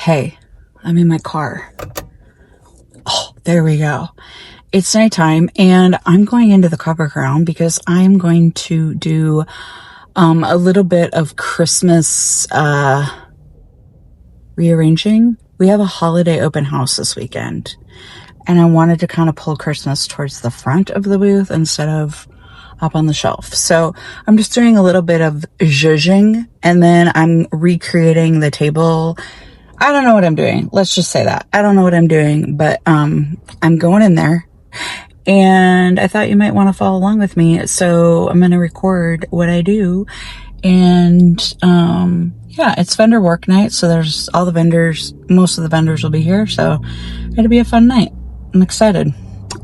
Hey, I'm in my car. Oh, there we go. It's nighttime and I'm going into the copper ground because I'm going to do a little bit of Christmas rearranging. We have a holiday open house this weekend and I wanted to kind of pull Christmas towards the front of the booth instead of up on the shelf. So I'm just doing a little bit of zhuzhing and then I'm recreating the table. I don't know what I'm doing. Let's just say that. I don't know what I'm doing, but I'm going in there and I thought you might want to follow along with me. So I'm going to record what I do. And yeah, it's vendor work night. So there's all the vendors, most of the vendors will be here. So it'll be a fun night. I'm excited.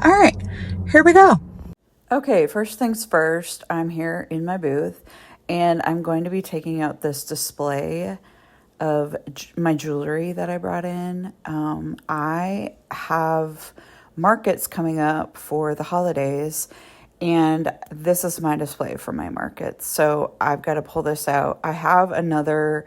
All right, here we go. Okay, first things first, I'm here in my booth and I'm going to be taking out this display of my jewelry that I brought in. I have markets coming up for the holidays and this is my display for my markets. So I've got to pull this out. I have another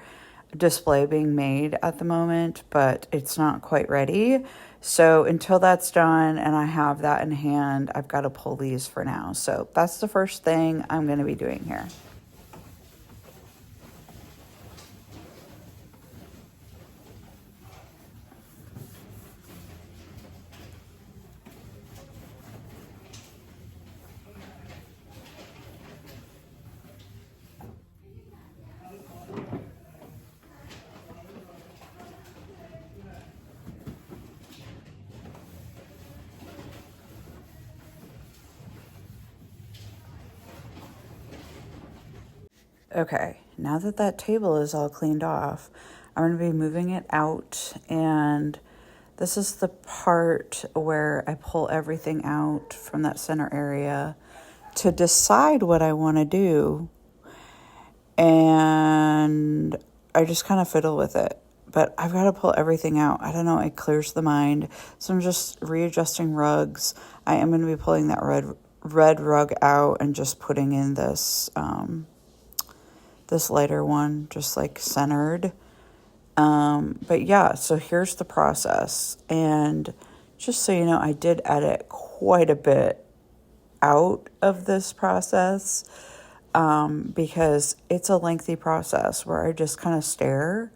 display being made at the moment, but it's not quite ready. So until that's done and I have that in hand, I've got to pull these for now. So that's the first thing I'm going to be doing here. Okay, now that that table is all cleaned off, I'm going to be moving it out, and this is the part where I pull everything out from that center area to decide what I want to do, and I just kind of fiddle with it. But I've got to pull everything out. I don't know, it clears the mind. So I'm just readjusting rugs. I am going to be pulling that red rug out and just putting in this this lighter one, just like centered. But yeah, so here's the process. And just so you know, I did edit quite a bit out of this process because it's a lengthy process where I just kind of stare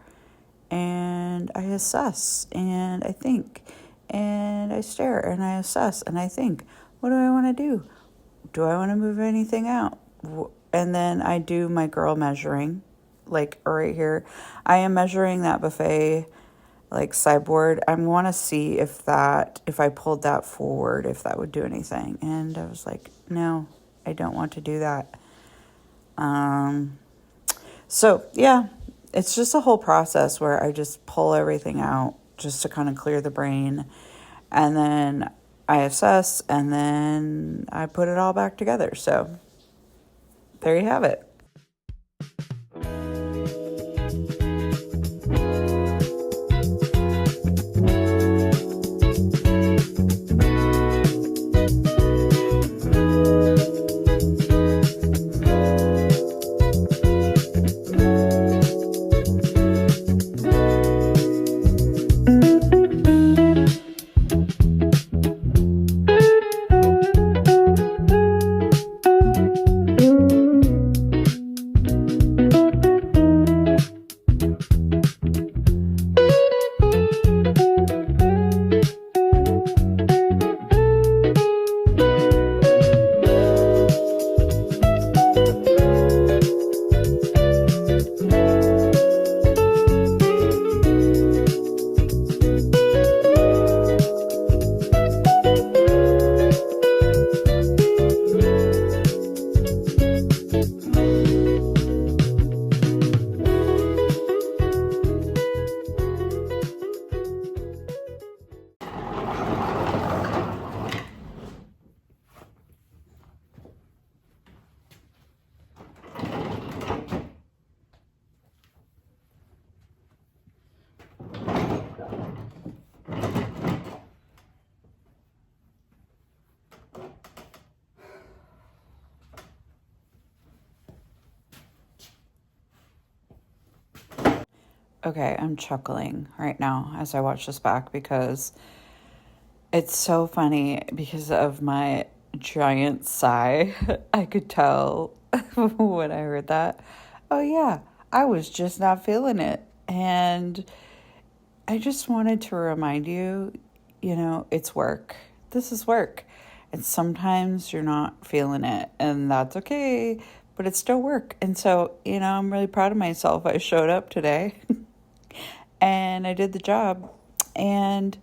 and I assess and I think and I stare and I assess and I think, what do I want to do? Do I want to move anything out? And then I do my girl measuring, like right here. I am measuring that buffet, like sideboard. I want to see if I pulled that forward, if that would do anything. And I was like, no, I don't want to do that. So yeah, it's just a whole process where I just pull everything out just to kind of clear the brain. And then I assess and then I put it all back together. So there you have it. Okay, I'm chuckling right now as I watch this back because it's so funny because of my giant sigh. I could tell when I heard that. Oh, yeah, I was just not feeling it. And I just wanted to remind you, it's work. This is work. And sometimes you're not feeling it, and that's okay, but it's still work. And so, I'm really proud of myself. I showed up today and I did the job, and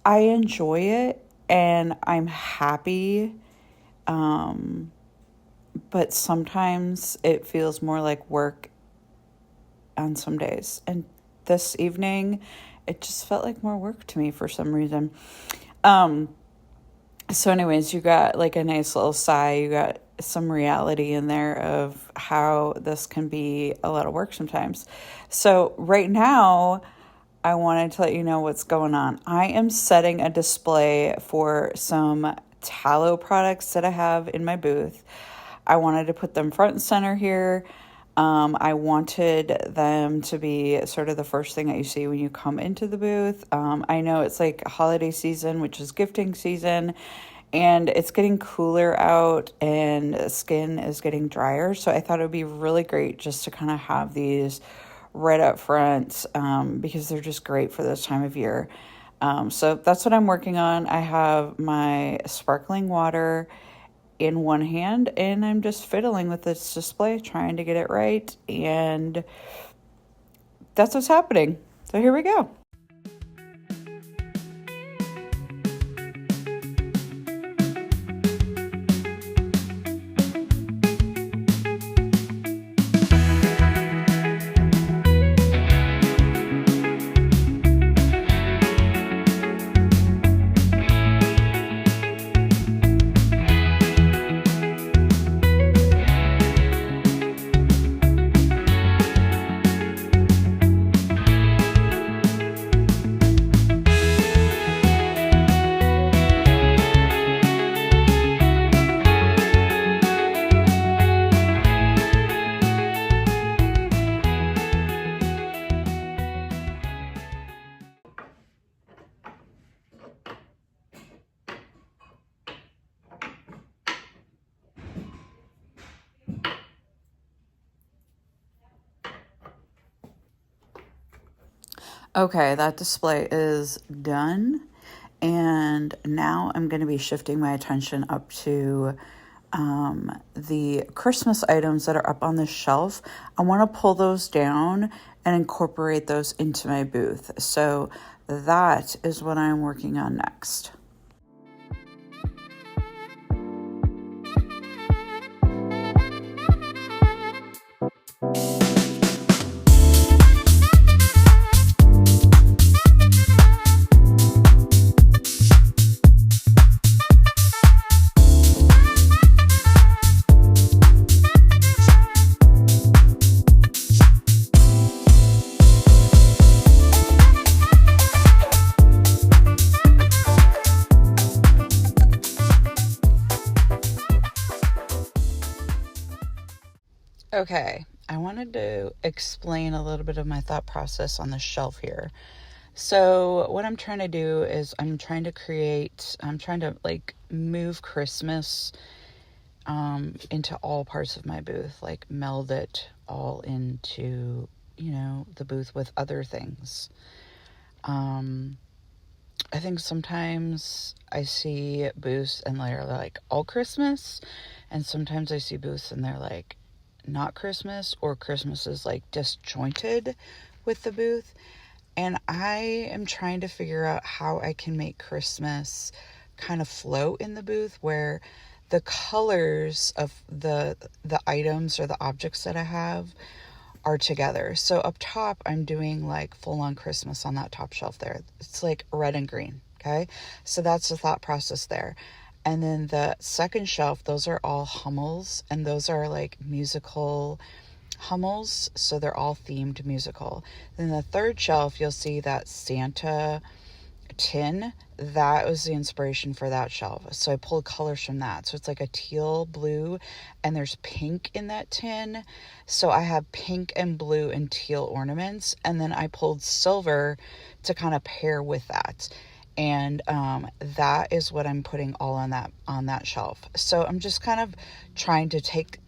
I enjoy it, and I'm happy. Um, but sometimes it feels more like work on some days. And this evening, it just felt like more work to me for some reason. Um, so anyways, you got like a nice little sigh. You got some reality in there of how this can be a lot of work sometimes. So right now, I wanted to let you know what's going on. I am setting a display for some tallow products that I have in my booth. I wanted to put them front and center here. I wanted them to be sort of the first thing that you see when you come into the booth. I know it's like holiday season, which is gifting season, and it's getting cooler out and skin is getting drier. So I thought it would be really great just to kind of have these right up front because they're just great for this time of year. So that's what I'm working on. I have my sparkling water in one hand and I'm just fiddling with this display, trying to get it right. And that's what's happening. So here we go. Okay, that display is done. And now I'm going to be shifting my attention up to the Christmas items that are up on the shelf. I want to pull those down and incorporate those into my booth. So that is what I'm working on next. Okay, I wanted to explain a little bit of my thought process on the shelf here. So what I'm trying to do is I'm trying to like move Christmas into all parts of my booth, like meld it all into, the booth with other things. I think sometimes I see booths and they're like all Christmas, and sometimes I see booths and they're like not Christmas, or Christmas is like disjointed with the booth. And I am trying to figure out how I can make Christmas kind of float in the booth where the colors of the items or the objects that I have are together. So up top, I'm doing like full on Christmas on that top shelf there. It's like red and green. Okay. So that's the thought process there. And then the second shelf, those are all Hummels, and those are like musical Hummels. So they're all themed musical. Then the third shelf, you'll see that Santa tin, that was the inspiration for that shelf. So I pulled colors from that. So it's like a teal blue, and there's pink in that tin. So I have pink and blue and teal ornaments, and then I pulled silver to kind of pair with that. And that is what I'm putting all on that shelf. So I'm just kind of trying to take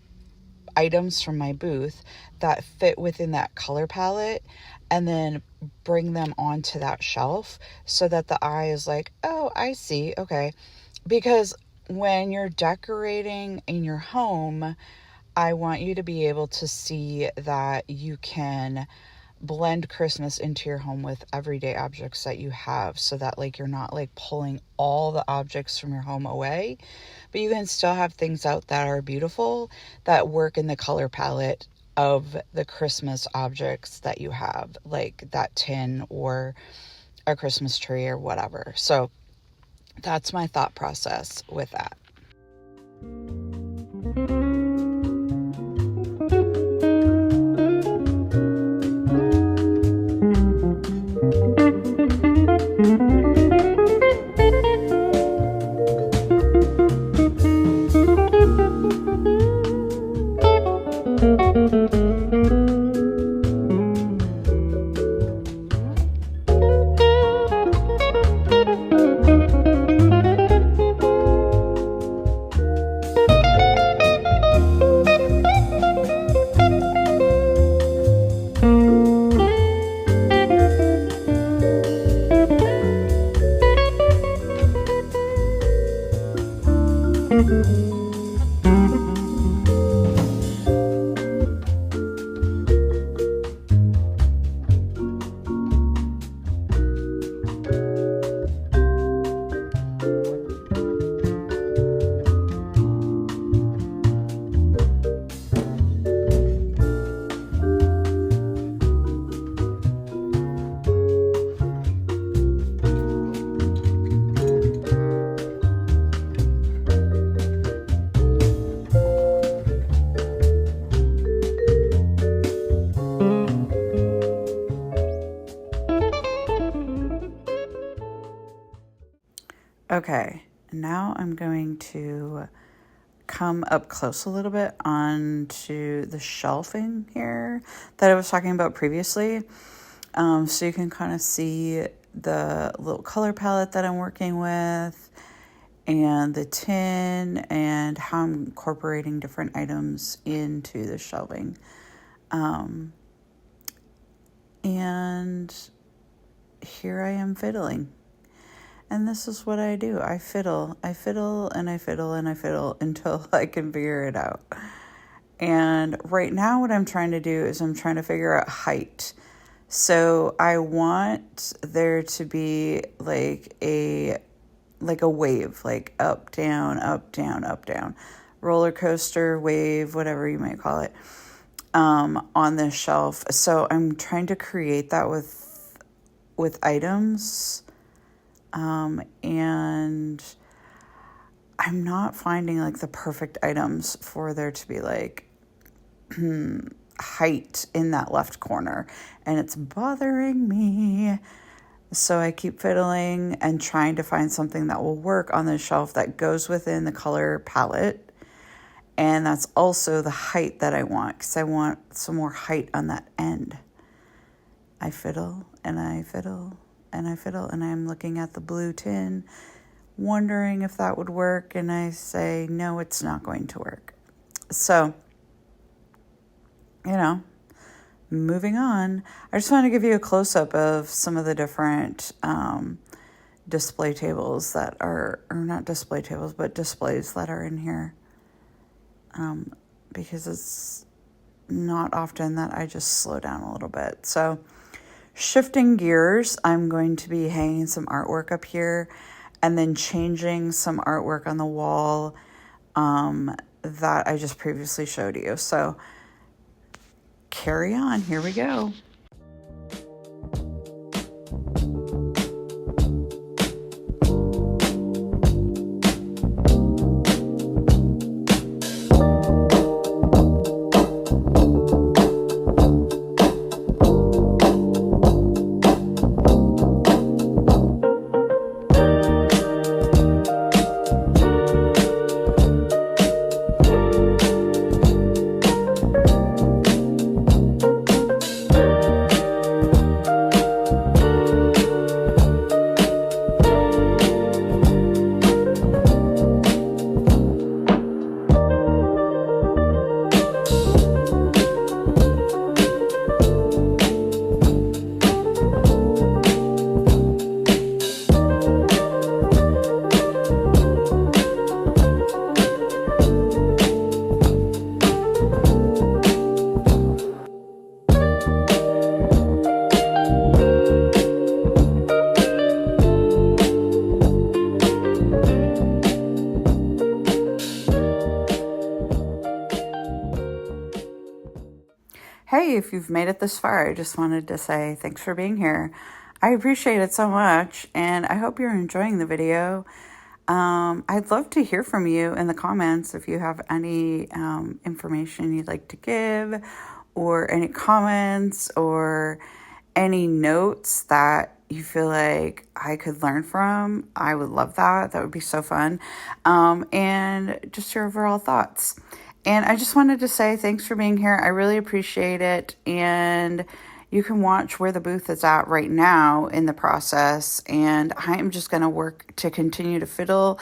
items from my booth that fit within that color palette and then bring them onto that shelf so that the eye is like, oh, I see, okay. Because when you're decorating in your home, I want you to be able to see that you can blend Christmas into your home with everyday objects that you have, so that like you're not like pulling all the objects from your home away, but you can still have things out that are beautiful that work in the color palette of the Christmas objects that you have, like that tin or a Christmas tree or whatever. So that's my thought process with that. Okay, now I'm going to come up close a little bit onto the shelving here that I was talking about previously. So you can kind of see the little color palette that I'm working with and the tin and how I'm incorporating different items into the shelving. And here I am fiddling. And this is what I do. I fiddle and I fiddle and I fiddle until I can figure it out. And right now what I'm trying to do is I'm trying to figure out height. So I want there to be like a wave, like up, down, up, down, up, down. Roller coaster, wave, whatever you might call it, on this shelf. So I'm trying to create that with items. And I'm not finding like the perfect items for there to be like height in that left corner, and it's bothering me. So I keep fiddling and trying to find something that will work on the shelf that goes within the color palette. And that's also the height that I want, because I want some more height on that end. I fiddle and I fiddle and I fiddle, and I'm looking at the blue tin, wondering if that would work, and I say, no, it's not going to work. So, moving on, I just want to give you a close-up of some of the different display tables that are, or not display tables, but displays that are in here, because it's not often that I just slow down a little bit. So, shifting gears, I'm going to be hanging some artwork up here and then changing some artwork on the wall that I just previously showed you. So carry on, here we go. hey, if you've made it this far, I just wanted to say thanks for being here. I appreciate it so much, and I hope you're enjoying the video. I'd love to hear from you in the comments if you have any information you'd like to give, or any comments, or any notes that you feel like I could learn from. I would love that. That would be so fun. And just your overall thoughts. And I just wanted to say thanks for being here. I really appreciate it. And you can watch where the booth is at right now in the process. And I am just going to work to continue to fiddle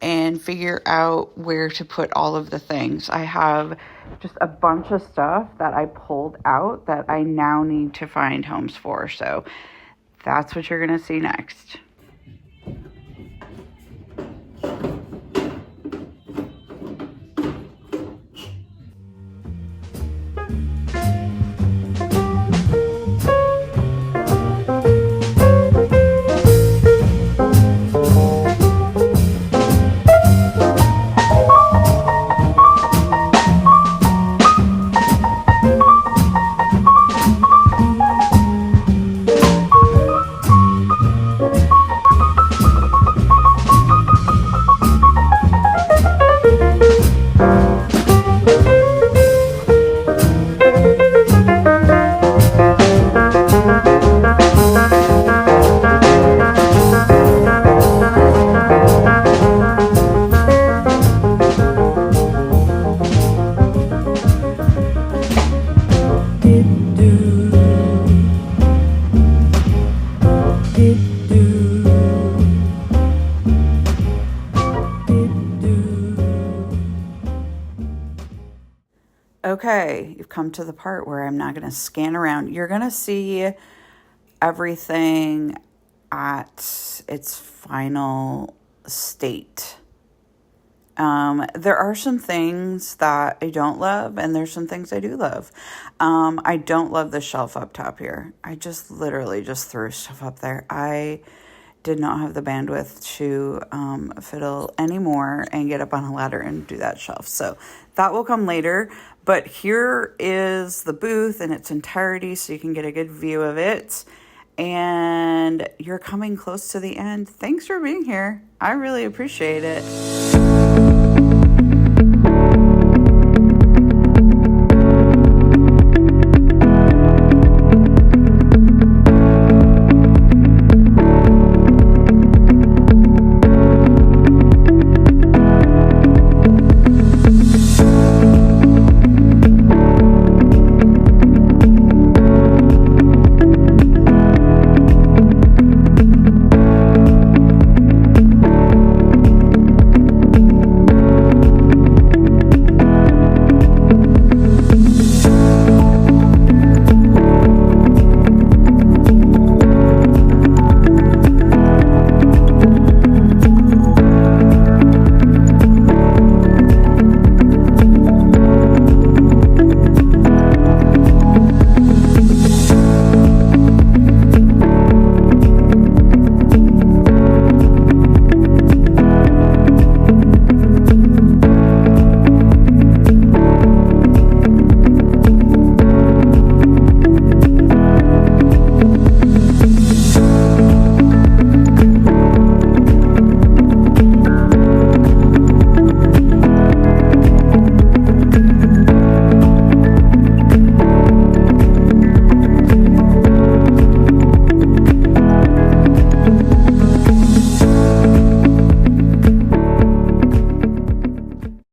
and figure out where to put all of the things. I have just a bunch of stuff that I pulled out that I now need to find homes for. So that's what you're going to see next. Okay, you've come to the part where I'm not going to scan around. You're going to see everything at its final state. There are some things that I don't love, and there's some things I do love. I don't love the shelf up top here. I just literally just threw stuff up there. I did not have the bandwidth to fiddle anymore and get up on a ladder and do that shelf. So that will come later. But here is the booth in its entirety, so you can get a good view of it. And you're coming close to the end. Thanks for being here. I really appreciate it.